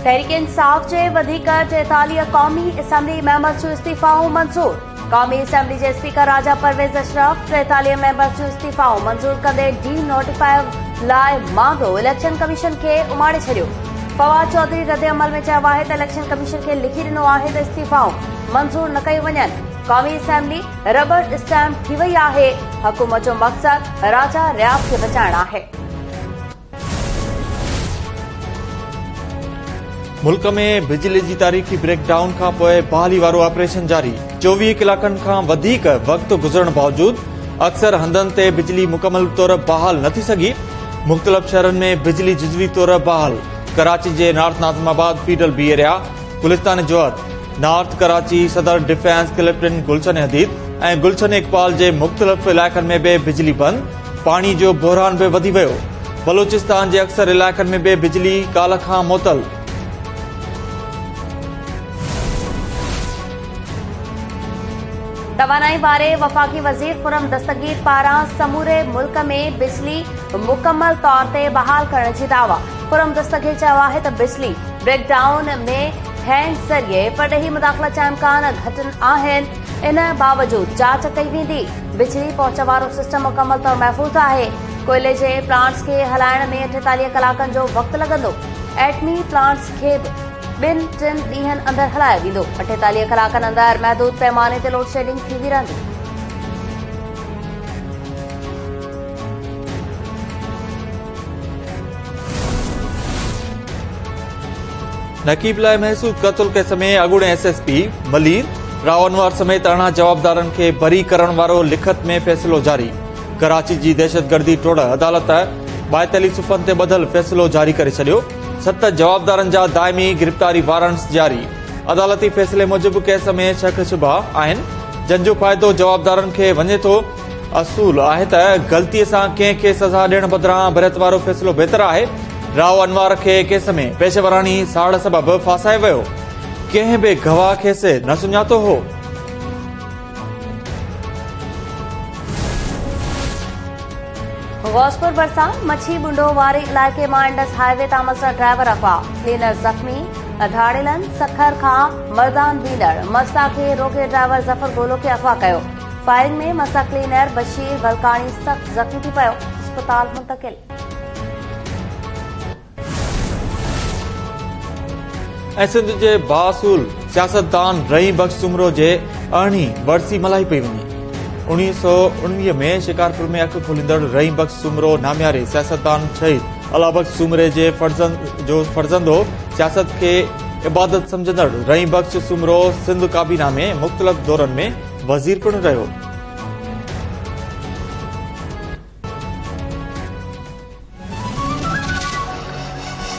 तहरीक इंसाफ जे 43 क़ौमी assembly members जो इस्तीफ़ाऊं मंज़ूर। क़ौमी असेंबली जे स्पीकर राजा परवेज़ अशरफ 43 मेंबर्स जो इस्तीफ़ाऊं मंज़ूर कंदे डी नोटिफाई लाइ मांगो इलेक्शन कमीशन खे उमाड़े छॾियो। फवाद चौधरी रद्द अमल में चयो आहे त इलेक्शन कमीशन खे लिखी ॾिनो आहे त इस्तीफ़ाऊं मंज़ूर न कयूं वञनि। क़ौमी असेंबली रबर स्टैम्प थी वई आहे। हुकूमत जो मक़सद राजा रियाज़ खे बचाइणु आहे। मुल्क में बिजली जी तारीख़ी ब्रेकडाउन खां पोइ बहाली वारो ऑपरेशन जारी। 24 कलाकनि खां वधीक वक़्तु गुज़रण बावजूद अक्सर हंधनि ते बिजली मुकमल तौर बहाल न थी सघी। मुख़्तलिफ़ शहरनि में बिजली जुज़वी तौर बहाल। कराची जे north Nazimabad feeder B area, Gulistan Johar, north Karachi Saddar defence Clifton गुलशन हदीद ऐं गुलशन इकबाल जे मुख़्तलिफ़ इलाइक़नि में बि बिजली बंदि। पाणी जो बहरान बि वधी वियो। बलूचिस्तान जे अक्सर इलाइक़नि में बि बिजली काल्ह खां मुअतल। तवानाई वारे वफ़ाक़ी वज़ीर खुरम दस्तगीर पारां समूरे मुल्क में बिजली मुकमल तौर ते बहाल करण जी दावा। खुरम दस्तगीर चयो आहे त बिजली ब्रेकडाउन में थियण ज़रिए परॾेही मुदाख़लत जा इम्कान घटि आहिनि। इन बावजूद जांच कई वेंदी। बिजली पहुच वारो सिस्टम मुकमल तौर महफ़ूज़ आहे। कोयले जे प्लांट्स खे हलाइण में 48 कलाकनि जो वक़्तु लॻंदो। एटमी प्लांट्स खे 2-3 ॾींहनि अंदरि हलायो वेंदो। 48 कलाकनि अंदरि महदूद पैमाने ते लोड शेडिंग थींदी रहंदी। नकीब लाइ महसूस क़त्ल केस में अॻूणे एसएसपी मलीर राव अनवर समेत 18 जवाबदारनि खे बरी करण वारो लिखत में फ़ैसिलो जारी। कराची जी दहशतगर्दी टोड़ अदालत 42 सुफ़नि ते ॿधल फ़ैसिलो जारी करे छॾियो। 7 जवाबदारनि जा दाइमी गिरफ़्तारी वारंट्स जारी। अदालती फ़ैसिले मूजिबि केस में शक शुबा आहिनि जंहिंजो फ़ाइदो जवाबदारनि खे वञे थो। असूल आहे त ग़लतीअ सां कंहिंखे सज़ा ॾियण बदिरां बरत वारो फ़ैसिलो बहितर आहे। राव अनवर खे केस में पेशेवरानी साड़ सबबि फासाए वियो। कंहिं बि गवाह खेसि न सुञातो हो। गौसपुर भरिसां मच्छी बुंडो वारे इलाइक़े मां इंडस हाईवे तां मसला ड्राइवर अगवा। क्लीनर ज़ख़्मी। धाड़ेलन सखर खां मर्दान बींदड़ मसला खे रोके ड्राइवर ज़फर गोलो खे अगवा कयो। फायरिंग में मसला क्लीनर बशीर बलकानी सख़्त ज़ख़्मी थी पियो। अस्पताल मुंतकिल। ऐं सिंध जे बासूल सियासतदान रहीम बख़्श सुमरो जे 18वीं वरसी मल्हाई पई वञे। 1919 में शिकारपुर में अखि खोलींदड़ रहीम बख़्श सुमरो नामियारे सियासतदान शहीद अला बख़्श सुमरे जे फर्ज़ंद हो। सियासत खे इबादत समझंदड़ रहीम बख़्श सुमरो सिंध काबीना में मुख़्तलिफ़ दौरनि में वज़ीर पिणु रहियो।